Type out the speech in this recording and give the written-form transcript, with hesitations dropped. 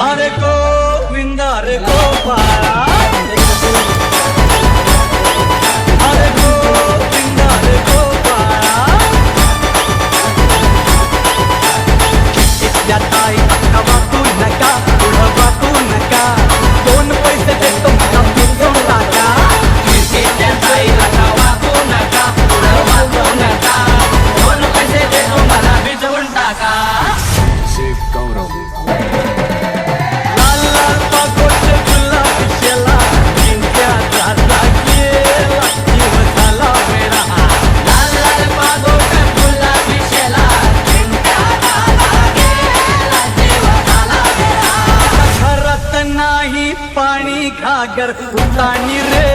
अरे गोविंद अरे गोपाळा, अरे गोविंद अरे गोपाळा, त्या ताई अक्का वाटू नका, पुढं वाटू नका, दोन पैसे देतो मला पिंजून टाका. त्या ताई अक्का वाटू नका, पुढं वाटू नका, दोन पैसे देतो मला भिजवून टाका. लाल लाल पागोटे गुलाबी शेला, चिंट्या झाला गेला, जीव झाला वेडा. लाल लाल पागोट गुलाबी शेला, चिंट्या झाला गेला, जीव झाला वेडा. घरात नाही पाणी घागर उतानी रे,